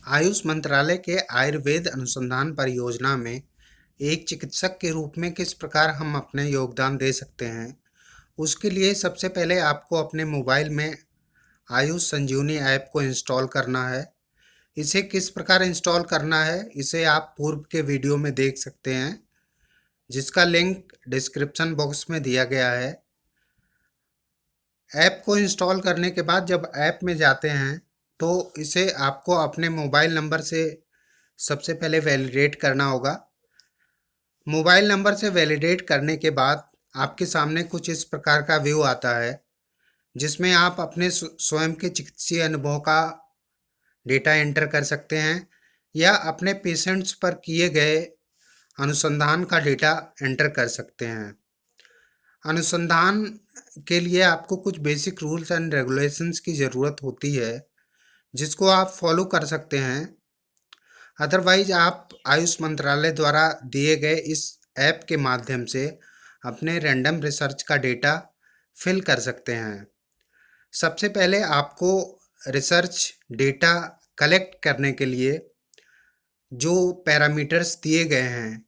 आयुष मंत्रालय के आयुर्वेद अनुसंधान परियोजना में एक चिकित्सक के रूप में किस प्रकार हम अपने योगदान दे सकते हैं, उसके लिए सबसे पहले आपको अपने मोबाइल में आयुष संजीवनी ऐप को इंस्टॉल करना है। इसे किस प्रकार इंस्टॉल करना है, इसे आप पूर्व के वीडियो में देख सकते हैं, जिसका लिंक डिस्क्रिप्शन बॉक्स में दिया गया है। ऐप को इंस्टॉल करने के बाद जब ऐप में जाते हैं तो इसे आपको अपने मोबाइल नंबर से सबसे पहले वैलिडेट करना होगा। मोबाइल नंबर से वैलिडेट करने के बाद आपके सामने कुछ इस प्रकार का व्यू आता है, जिसमें आप अपने स्वयं के चिकित्सीय अनुभव का डेटा एंटर कर सकते हैं या अपने पेशेंट्स पर किए गए अनुसंधान का डेटा एंटर कर सकते हैं। अनुसंधान के लिए आपको कुछ बेसिक रूल्स एंड रेगुलेशंस की ज़रूरत होती है, जिसको आप फॉलो कर सकते हैं। अदरवाइज आप आयुष मंत्रालय द्वारा दिए गए इस ऐप के माध्यम से अपने रैंडम रिसर्च का डेटा फिल कर सकते हैं। सबसे पहले आपको रिसर्च डेटा कलेक्ट करने के लिए जो पैरामीटर्स दिए गए हैं,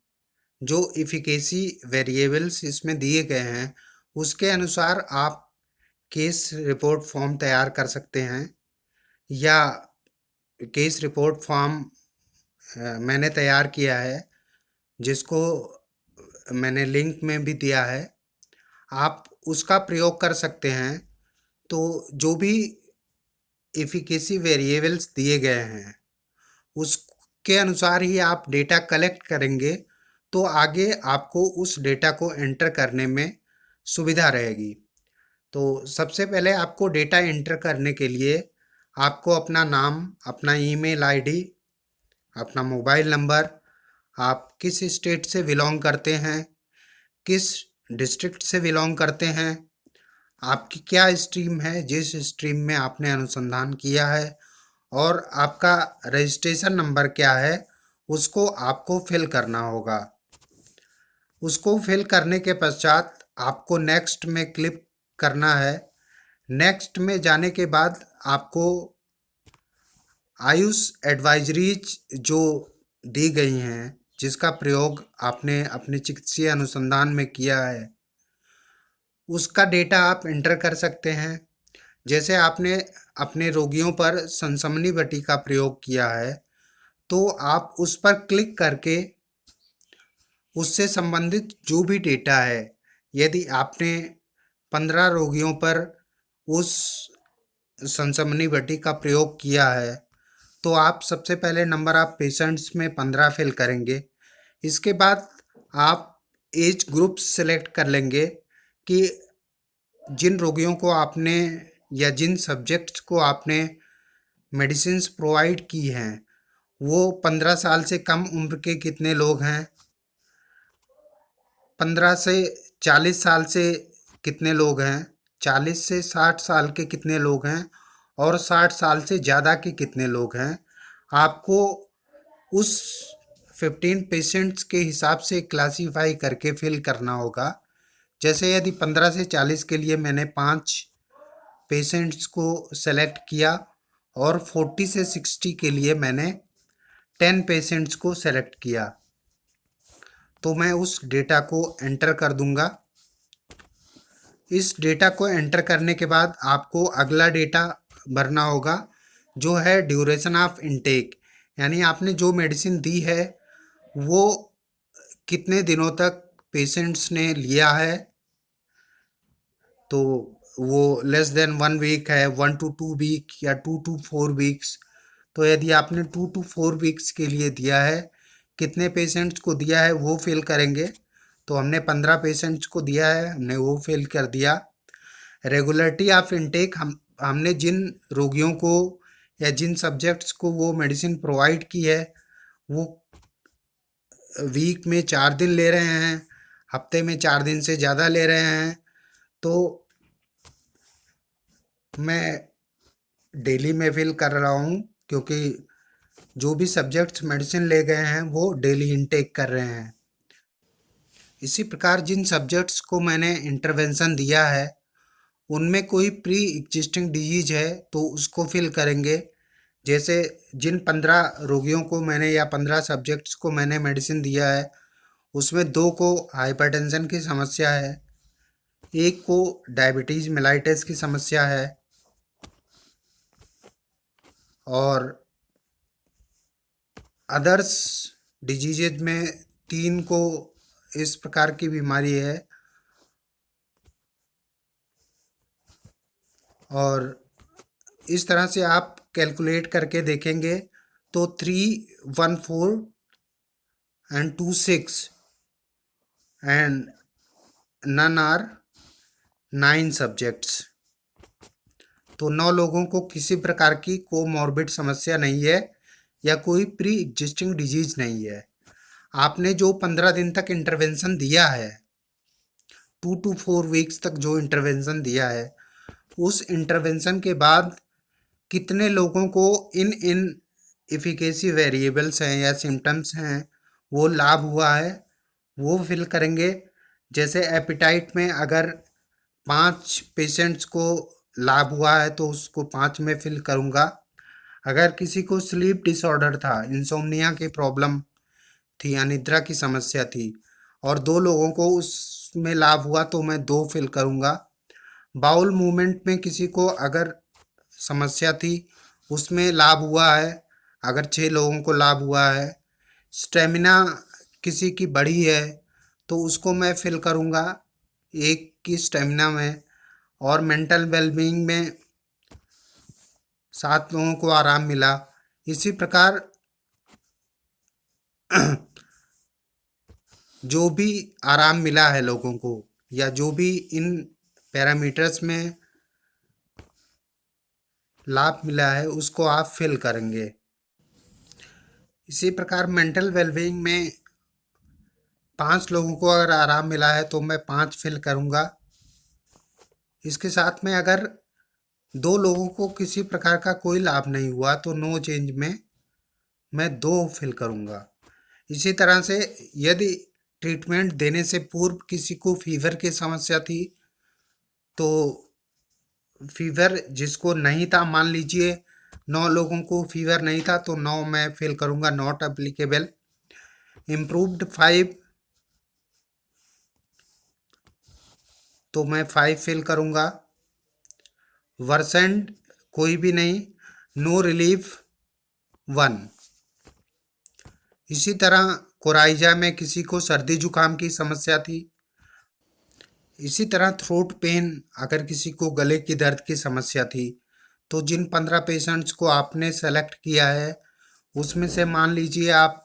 जो इफिकेसी वेरिएबल्स इसमें दिए गए हैं, उसके अनुसार आप केस रिपोर्ट फॉर्म तैयार कर सकते हैं या केस रिपोर्ट फॉर्म मैंने तैयार किया है, जिसको मैंने लिंक में भी दिया है, आप उसका प्रयोग कर सकते हैं। तो जो भी इफिकेसी वेरिएबल्स दिए गए हैं उसके अनुसार ही आप डेटा कलेक्ट करेंगे, तो आगे आपको उस डेटा को एंटर करने में सुविधा रहेगी। तो सबसे पहले आपको डेटा एंटर करने के लिए आपको अपना नाम, अपना ईमेल आईडी, अपना मोबाइल नंबर, आप किस स्टेट से बिलोंग करते हैं, किस डिस्ट्रिक्ट से बिलोंग करते हैं, आपकी क्या स्ट्रीम है, जिस स्ट्रीम में आपने अनुसंधान किया है, और आपका रजिस्ट्रेशन नंबर क्या है, उसको आपको फिल करना होगा। उसको फिल करने के पश्चात आपको नेक्स्ट में क्लिक करना है। नेक्स्ट में जाने के बाद आपको आयुष एडवाइजरीज जो दी गई हैं, जिसका प्रयोग आपने अपने चिकित्सीय अनुसंधान में किया है, उसका डेटा आप एंटर कर सकते हैं। जैसे आपने अपने रोगियों पर सनसनी बटी का प्रयोग किया है, तो आप उस पर क्लिक करके उससे संबंधित जो भी डेटा है, यदि आपने 15 रोगियों पर उस सनसनी बटी का प्रयोग किया है, तो आप सबसे पहले नंबर ऑफ पेशेंट्स में 15 फिल करेंगे। इसके बाद आप एज ग्रुप सेलेक्ट कर लेंगे कि जिन रोगियों को आपने या जिन सब्जेक्ट्स को आपने मेडिसिन्स प्रोवाइड की हैं, वो 15 साल से कम उम्र के कितने लोग हैं, 15 से 40 साल से कितने लोग हैं, 40 से 60 साल के कितने लोग हैं, और 60 साल से ज़्यादा के कितने लोग हैं। आपको उस 15 पेशेंट्स के हिसाब से क्लासीफाई करके फिल करना होगा। जैसे यदि 15 से 40 के लिए मैंने 5 पेशेंट्स को सेलेक्ट किया और 40 से 60 के लिए मैंने 10 पेशेंट्स को सेलेक्ट किया, तो मैं उस डेटा को एंटर कर दूंगा। इस डेटा को एंटर करने के बाद आपको अगला डेटा भरना होगा, जो है ड्यूरेशन ऑफ इनटेक, यानी आपने जो मेडिसिन दी है वो कितने दिनों तक पेशेंट्स ने लिया है। तो वो लेस देन 1 वीक है, 1 to 2 वीक या 2 to 4 वीक्स। तो यदि आपने 2 to 4 वीक्स के लिए दिया है, कितने पेशेंट्स को दिया है वो फिल करेंगे। तो हमने 15 पेशेंट्स को दिया है, हमने वो फिल कर दिया। रेगुलरिटी ऑफ इनटेक, हमने जिन रोगियों को या जिन सब्जेक्ट्स को वो मेडिसिन प्रोवाइड की है, वो वीक में 4 दिन ले रहे हैं, हफ्ते में 4 दिन से ज़्यादा ले रहे हैं, तो मैं डेली में फिल कर रहा हूँ, क्योंकि जो भी सब्जेक्ट्स मेडिसिन ले गए हैं वो डेली इनटेक कर रहे हैं। इसी प्रकार जिन सब्जेक्ट्स को मैंने इंटरवेंशन दिया है, उनमें कोई प्री एग्जिस्टिंग डिजीज है तो उसको फिल करेंगे। जैसे जिन 15 रोगियों को मैंने या 15 सब्जेक्ट्स को मैंने मेडिसिन दिया है, उसमें 2 को हाइपरटेंशन की समस्या है, एक को डायबिटीज मेलाइटिस की समस्या है और अदर्स डिजीजेज में 3 को इस प्रकार की बीमारी है। और इस तरह से आप कैलकुलेट करके देखेंगे तो 3, 1, 4 and 2, 6 and none are 9 subjects. तो 9 लोगों को किसी प्रकार की कोमॉर्बिड समस्या नहीं है या कोई प्री एग्जिस्टिंग डिजीज नहीं है। आपने जो 15 दिन तक इंटरवेंशन दिया है, 2 to 4 वीक्स तक जो इंटरवेंशन दिया है, उस इंटरवेंशन के बाद कितने लोगों को इन इन इफिकेसी वेरिएबल्स हैं या सिम्टम्स हैं वो लाभ हुआ है, वो फिल करेंगे। जैसे एपिटाइट में अगर 5 पेशेंट्स को लाभ हुआ है तो उसको 5 में फिल करूँगा। अगर किसी को स्लीप डिसऑर्डर था, इंसोम्निया की प्रॉब्लम थी, अनिद्रा की समस्या थी और 2 लोगों को उसमें लाभ हुआ तो मैं 2 फिल करूँगा। बाउल मूवमेंट में किसी को अगर समस्या थी, उसमें लाभ हुआ है, अगर 6 लोगों को लाभ हुआ है। स्टेमिना किसी की बढ़ी है तो उसको मैं फिल करूँगा 1 की स्टेमिना में। और मेंटल वेलबींग में 7 लोगों को आराम मिला। इसी प्रकार जो भी आराम मिला है लोगों को या जो भी इन पैरामीटर्स में लाभ मिला है उसको आप फिल करेंगे। इसी प्रकार मेंटल वेलबींग में 5 लोगों को अगर आराम मिला है तो मैं 5 फिल करूँगा। इसके साथ में अगर 2 लोगों को किसी प्रकार का कोई लाभ नहीं हुआ तो नो चेंज में मैं 2 फिल करूँगा। इसी तरह से यदि ट्रीटमेंट देने से पूर्व किसी को फीवर की समस्या थी तो फीवर जिसको नहीं था, मान लीजिए 9 लोगों को फीवर नहीं था तो 9 मैं फिल करूँगा, नॉट एप्लीकेबल। इम्प्रूव्ड 5 तो मैं 5 फिल करूँगा। वर्सेंड कोई भी नहीं, नो रिलीफ 1। इसी तरह कोराइजा में किसी को सर्दी जुकाम की समस्या थी। इसी तरह थ्रोट पेन अगर किसी को गले की दर्द की समस्या थी तो जिन 15 पेशेंट्स को आपने सेलेक्ट किया है उसमें से मान लीजिए आप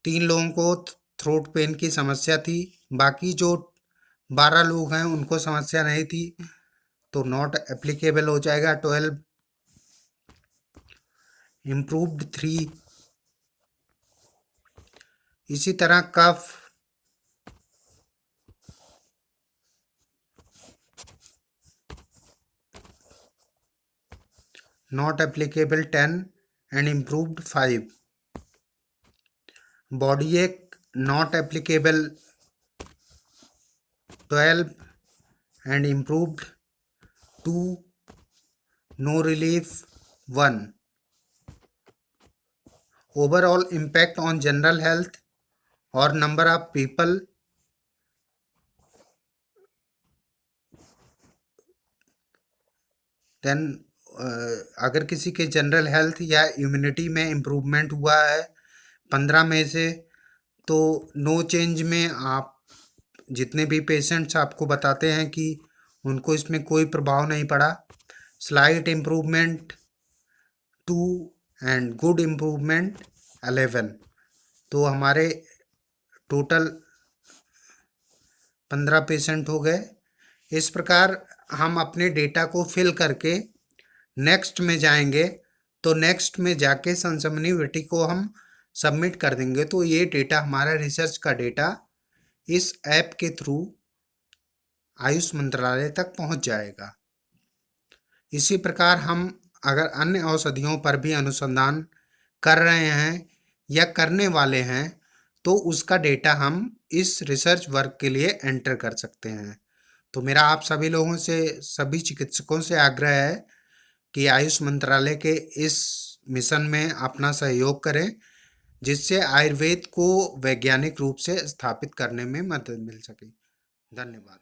3 लोगों को थ्रोट पेन की समस्या थी, बाकी जो 12 लोग हैं उनको समस्या नहीं थी तो नॉट एप्लीकेबल हो जाएगा 12। इम्प्रूव्ड 3। इसी तरह cough not applicable 10 and improved 5। Body ache not applicable 12 and improved 2। No relief 1। Overall impact on general health और नंबर ऑफ पीपल देन अगर किसी के जनरल हेल्थ या इम्यूनिटी में इम्प्रूवमेंट हुआ है 15 में से तो नो चेंज में आप जितने भी पेशेंट्स आपको बताते हैं कि उनको इसमें कोई प्रभाव नहीं पड़ा। Slight improvement 2 and good improvement 11। तो हमारे टोटल 15 पेशेंट हो गए। इस प्रकार हम अपने डेटा को फिल करके नेक्स्ट में जाएंगे तो नेक्स्ट में जाके संसमनीविटी को हम सबमिट कर देंगे तो ये डेटा हमारा रिसर्च का डेटा इस ऐप के थ्रू आयुष मंत्रालय तक पहुंच जाएगा। इसी प्रकार हम अगर अन्य औषधियों पर भी अनुसंधान कर रहे हैं या करने वाले हैं तो उसका डेटा हम इस रिसर्च वर्क के लिए एंटर कर सकते हैं। तो मेरा आप सभी लोगों से, सभी चिकित्सकों से आग्रह है कि आयुष मंत्रालय के इस मिशन में अपना सहयोग करें, जिससे आयुर्वेद को वैज्ञानिक रूप से स्थापित करने में मदद मिल सके। धन्यवाद।